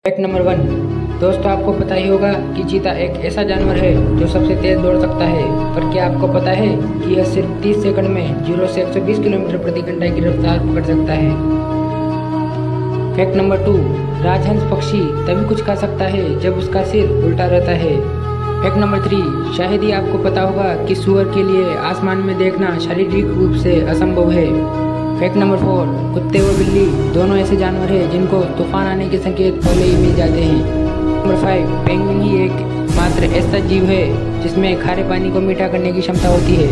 Fact number 1। दोस्तों, आपको पता ही होगा कि चीता एक ऐसा जानवर है जो सबसे तेज दौड़ सकता है। पर क्या आपको पता है कि यह सिर्फ 30 सेकंड में 0 से 120 किलोमीटर प्रति घंटा की रफ्तार पकड़ सकता है। Fact number 2। राजहंस पक्षी तभी कुछ खा सकता है जब उसका सिर उल्टा रहता है। Fact number 3। शायद ही आपको पता होगा कि सुअर के लिए आसमान में देखना शारीरिक रूप से असंभव है। Fact number 4। कुत्ते व बिल्ली दोनों ऐसे जानवर हैं जिनको तूफान आने के संकेत पहले ही मिल जाते हैं। नंबर 5। पेंगुइन ही एक मात्र ऐसा जीव है जिसमें खारे पानी को मीठा करने की क्षमता होती है।